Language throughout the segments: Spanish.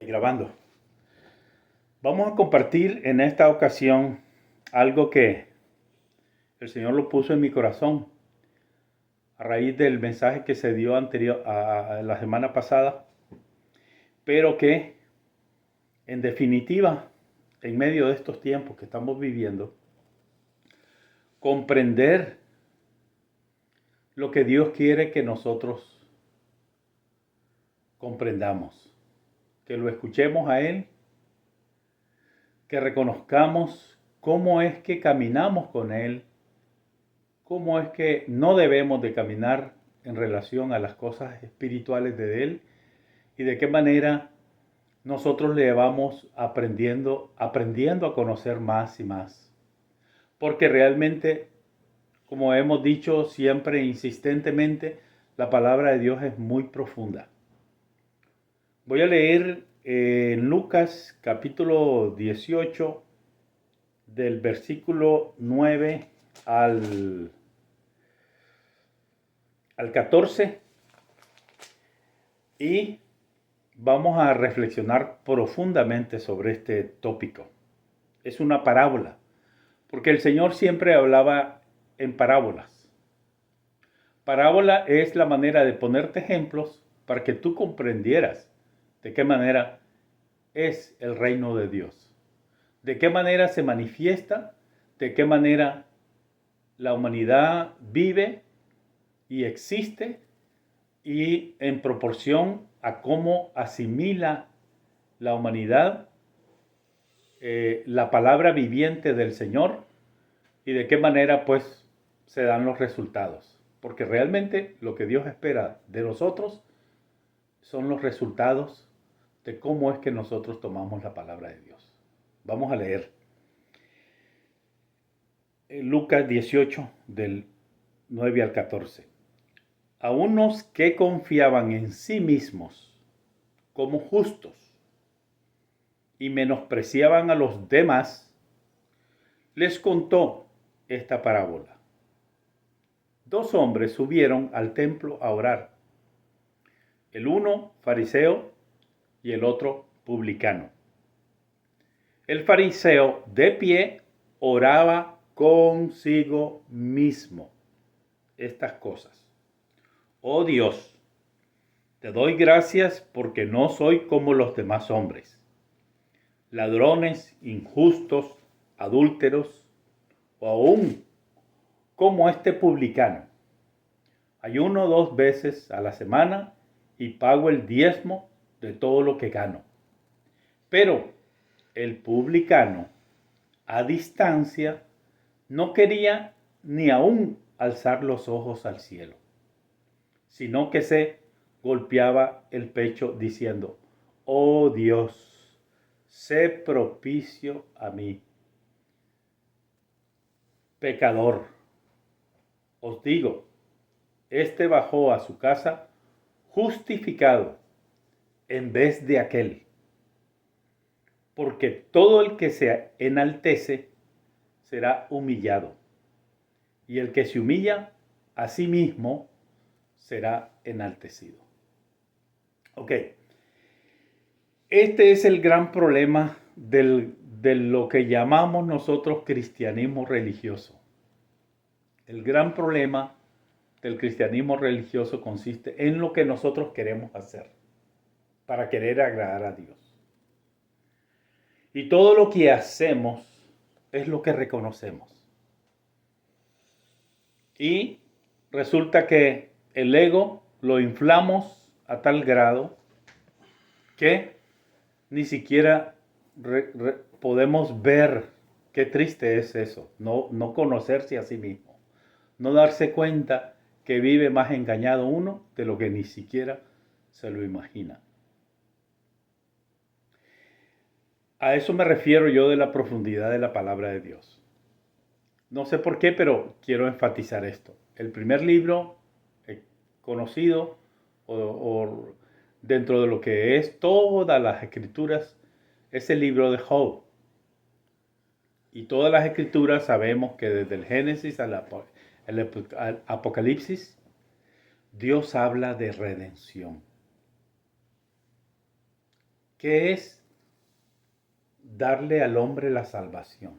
Grabando. Vamos a compartir en esta ocasión algo que el Señor lo puso en mi corazón a raíz del mensaje que se dio anterior a la semana pasada, pero que en definitiva, en medio de estos tiempos que estamos viviendo, comprender lo que Dios quiere que nosotros comprendamos, que lo escuchemos a Él, que reconozcamos cómo es que caminamos con Él, cómo es que no debemos de caminar en relación a las cosas espirituales de Él y de qué manera nosotros le vamos aprendiendo a conocer más y más. Porque realmente, como hemos dicho siempre insistentemente, la palabra de Dios es muy profunda. Voy a leer en Lucas capítulo 18 del versículo 9 al 14 y vamos a reflexionar profundamente sobre este tópico. Es una parábola, porque el Señor siempre hablaba en parábolas. Parábola es la manera de ponerte ejemplos para que tú comprendieras de qué manera es el reino de Dios, de qué manera se manifiesta, de qué manera la humanidad vive y existe y en proporción a cómo asimila la humanidad la palabra viviente del Señor y de qué manera pues se dan los resultados. Porque realmente lo que Dios espera de nosotros son los resultados de cómo es que nosotros tomamos la palabra de Dios. Vamos a leer Lucas 18 del 9 al 14. A unos que confiaban en sí mismos como justos y menospreciaban a los demás, les contó esta parábola. Dos hombres subieron al templo a orar, el uno fariseo y el otro publicano. El fariseo de pie oraba consigo mismo estas cosas. Oh Dios, te doy gracias porque no soy como los demás hombres, ladrones, injustos, adúlteros, o aún como este publicano. Ayuno 2 veces a la semana y pago el diezmo de todo lo que gano. Pero el publicano, a distancia, no quería ni aún alzar los ojos al cielo, sino que se golpeaba el pecho diciendo: oh Dios, sé propicio a mí, pecador. Os digo, este bajó a su casa justificado en vez de aquel. Porque todo el que se enaltece será humillado, y el que se humilla a sí mismo será enaltecido. Ok, este es el gran problema de lo que llamamos nosotros cristianismo religioso. El gran problema del cristianismo religioso consiste en lo que nosotros queremos hacer para querer agradar a Dios. Y todo lo que hacemos es lo que reconocemos. Y resulta que el ego lo inflamos a tal grado que ni siquiera podemos ver. Qué triste es eso, no conocerse a sí mismo, no darse cuenta que vive más engañado uno de lo que ni siquiera se lo imagina. A eso me refiero yo de la profundidad de la palabra de Dios. No sé por qué, pero quiero enfatizar esto. El primer libro conocido o dentro de lo que es todas las escrituras es el libro de Job. Y todas las escrituras sabemos que desde el Génesis al Apocalipsis, Dios habla de redención. que es darle al hombre la salvación.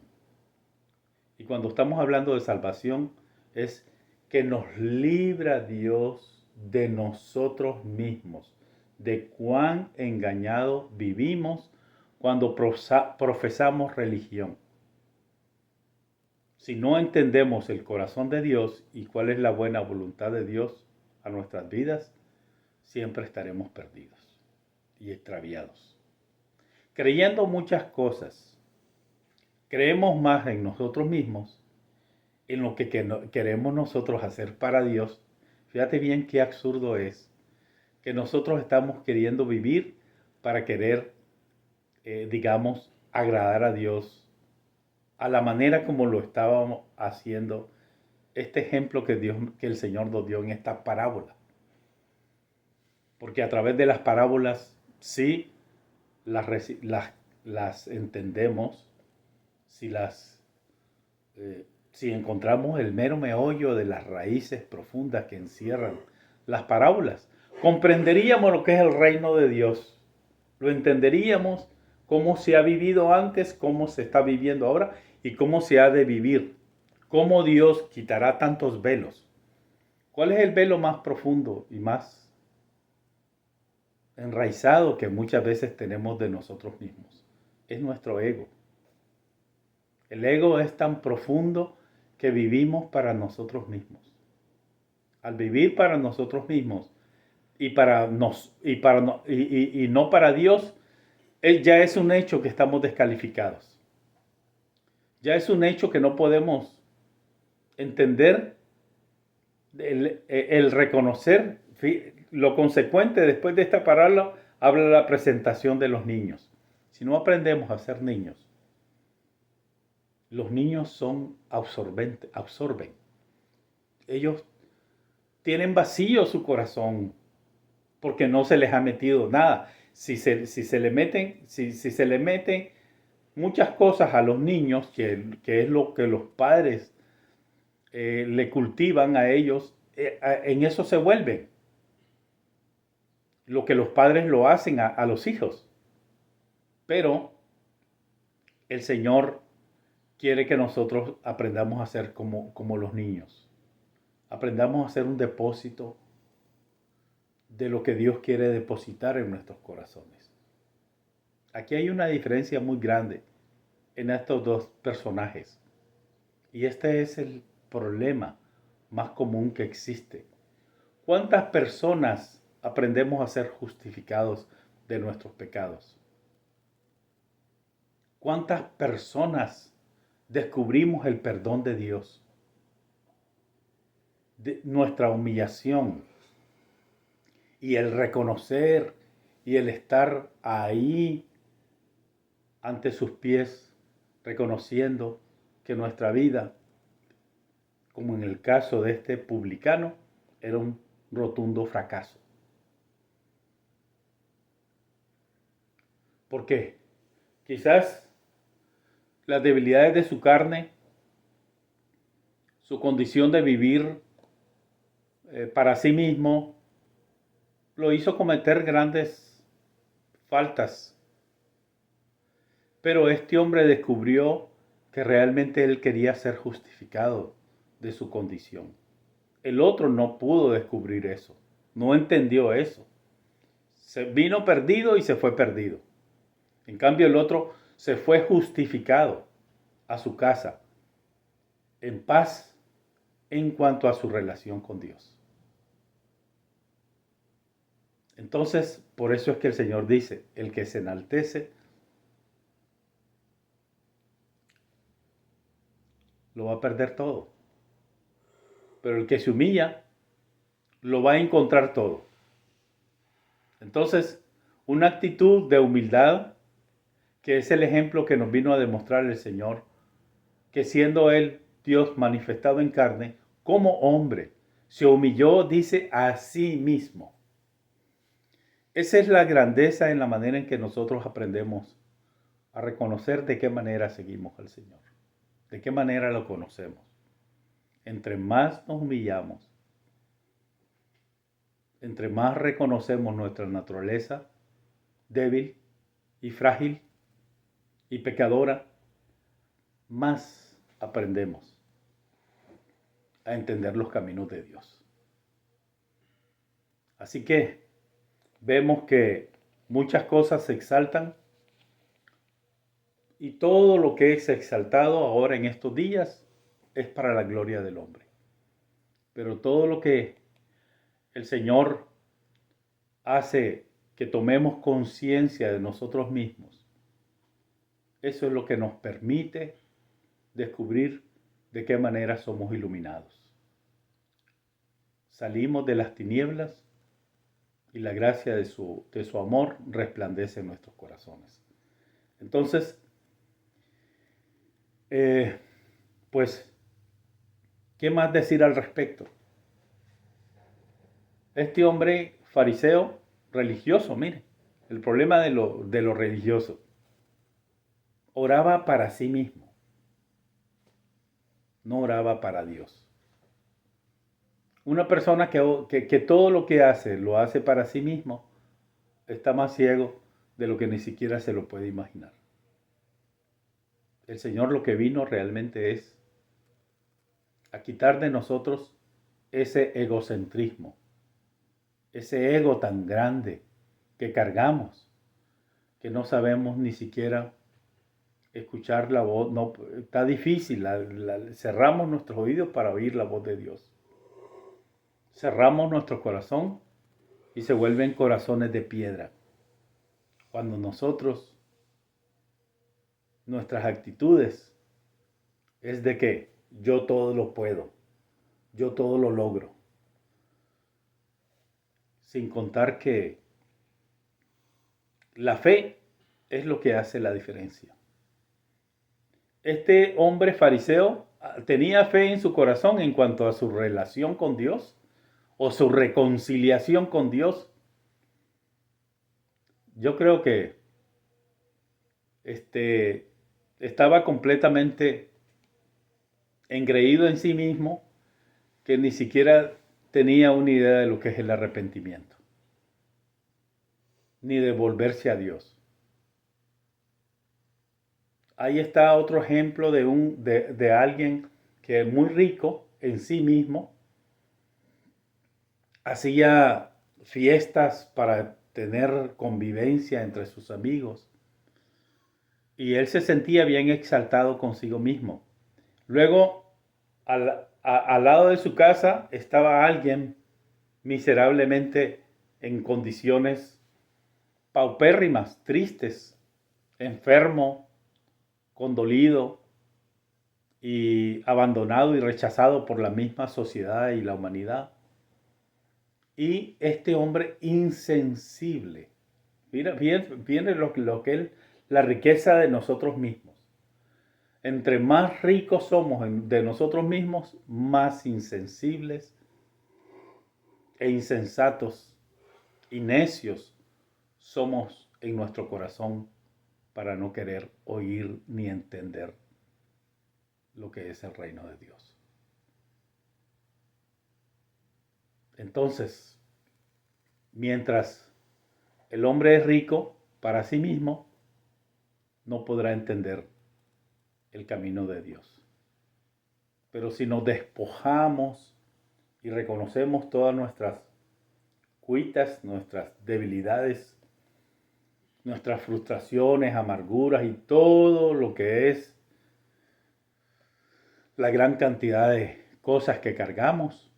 Y cuando estamos hablando de salvación, es que nos libra Dios de nosotros mismos, de cuán engañados vivimos cuando profesamos religión. Si no entendemos el corazón de Dios y cuál es la buena voluntad de Dios a nuestras vidas, siempre estaremos perdidos y extraviados. Creyendo muchas cosas, creemos más en nosotros mismos, en lo que queremos nosotros hacer para Dios. Fíjate bien qué absurdo es que nosotros estamos queriendo vivir para querer, digamos, agradar a Dios a la manera como lo estábamos haciendo. Este ejemplo que el Señor nos dio en esta parábola. Porque a través de las parábolas sí las entendemos, si encontramos el mero meollo de las raíces profundas que encierran las parábolas, comprenderíamos lo que es el reino de Dios. Lo entenderíamos cómo se ha vivido antes, cómo se está viviendo ahora y cómo se ha de vivir. Cómo Dios quitará tantos velos. ¿Cuál es el velo más profundo y más enraizado que muchas veces tenemos de nosotros mismos? Es nuestro ego. El ego es tan profundo que vivimos para nosotros mismos. Al vivir para nosotros mismos y no para Dios, ya es un hecho que estamos descalificados. Ya es un hecho que no podemos entender, el reconocer. Lo consecuente después de esta parábola habla de la presentación de los niños. Si no aprendemos a ser niños, los niños son absorben. Ellos tienen vacío su corazón porque no se les ha metido nada. Si se le meten muchas cosas a los niños, que es lo que los padres le cultivan a ellos, en eso se vuelven. Lo que los padres lo hacen a los hijos. Pero el Señor quiere que nosotros aprendamos a ser como los niños. Aprendamos a ser un depósito de lo que Dios quiere depositar en nuestros corazones. Aquí hay una diferencia muy grande en estos dos personajes. Y este es el problema más común que existe. ¿Cuántas personas aprendemos a ser justificados de nuestros pecados? ¿Cuántas personas descubrimos el perdón de Dios? De nuestra humillación y el reconocer y el estar ahí ante sus pies, reconociendo que nuestra vida, como en el caso de este publicano, era un rotundo fracaso. ¿Por qué? Quizás las debilidades de su carne, su condición de vivir para sí mismo, lo hizo cometer grandes faltas. Pero este hombre descubrió que realmente él quería ser justificado de su condición. El otro no pudo descubrir eso, no entendió eso. Se vino perdido y se fue perdido. En cambio, el otro se fue justificado a su casa, en paz en cuanto a su relación con Dios. Entonces, por eso es que el Señor dice, el que se enaltece lo va a perder todo. Pero el que se humilla lo va a encontrar todo. Entonces, una actitud de humildad, que es el ejemplo que nos vino a demostrar el Señor, que siendo Él Dios manifestado en carne, como hombre, se humilló, dice, a sí mismo. Esa es la grandeza en la manera en que nosotros aprendemos a reconocer de qué manera seguimos al Señor, de qué manera lo conocemos. Entre más nos humillamos, entre más reconocemos nuestra naturaleza débil, y frágil y pecadora, más aprendemos a entender los caminos de Dios. Así que vemos que muchas cosas se exaltan y todo lo que es exaltado ahora en estos días es para la gloria del hombre. Pero todo lo que el Señor hace que tomemos conciencia de nosotros mismos, eso es lo que nos permite descubrir de qué manera somos iluminados. Salimos de las tinieblas y la gracia de su amor resplandece en nuestros corazones. Entonces, pues, ¿qué más decir al respecto? Este hombre fariseo, religioso, mire, el problema de lo religioso, oraba para sí mismo, no oraba para Dios. Una persona que todo lo que hace lo hace para sí mismo, está más ciego de lo que ni siquiera se lo puede imaginar. El Señor lo que vino realmente es a quitar de nosotros ese egocentrismo, ese ego tan grande que cargamos, que no sabemos ni siquiera escuchar la voz. No, está difícil, cerramos nuestros oídos para oír la voz de Dios. Cerramos nuestro corazón y se vuelven corazones de piedra. Cuando nosotros, nuestras actitudes es de que yo todo lo puedo, yo todo lo logro. Sin contar que la fe es lo que hace la diferencia. Este hombre fariseo tenía fe en su corazón en cuanto a su relación con Dios o su reconciliación con Dios. Yo creo que estaba completamente engreído en sí mismo, que ni siquiera tenía una idea de lo que es el arrepentimiento, ni de volverse a Dios. Ahí está otro ejemplo de alguien que es muy rico en sí mismo, hacía fiestas para tener convivencia entre sus amigos y él se sentía bien exaltado consigo mismo. Luego, al lado de su casa estaba alguien miserablemente en condiciones paupérrimas, tristes, enfermo, condolido y abandonado y rechazado por la misma sociedad y la humanidad. Y este hombre insensible, viene lo que él, la riqueza de nosotros mismos. Entre más ricos somos de nosotros mismos, más insensibles e insensatos y necios somos en nuestro corazón para no querer oír ni entender lo que es el reino de Dios. Entonces, mientras el hombre es rico para sí mismo, no podrá entender el camino de Dios. Pero si nos despojamos y reconocemos todas nuestras cuitas, nuestras debilidades, nuestras frustraciones, amarguras y todo lo que es la gran cantidad de cosas que cargamos,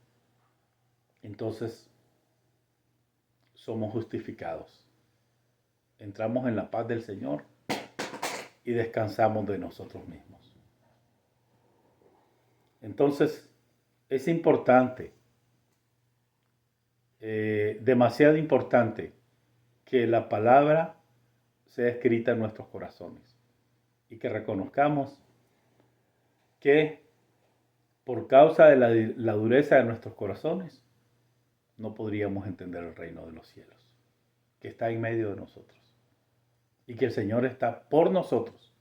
entonces somos justificados. Entramos en la paz del Señor y descansamos de nosotros mismos. Entonces es importante, demasiado importante, que la palabra sea escrita en nuestros corazones y que reconozcamos que por causa de la dureza de nuestros corazones no podríamos entender el reino de los cielos, que está en medio de nosotros y que el Señor está por nosotros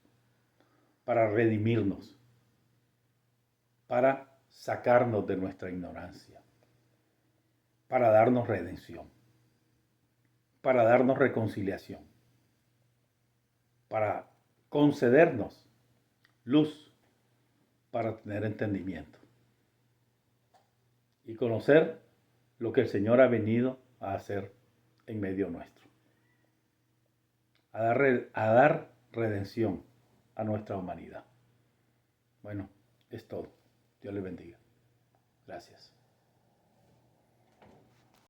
para redimirnos, para sacarnos de nuestra ignorancia, para darnos redención, para darnos reconciliación. para concedernos luz para tener entendimiento y conocer lo que el Señor ha venido a hacer en medio nuestro, a dar redención a nuestra humanidad. Bueno, es todo. Dios le bendiga. Gracias.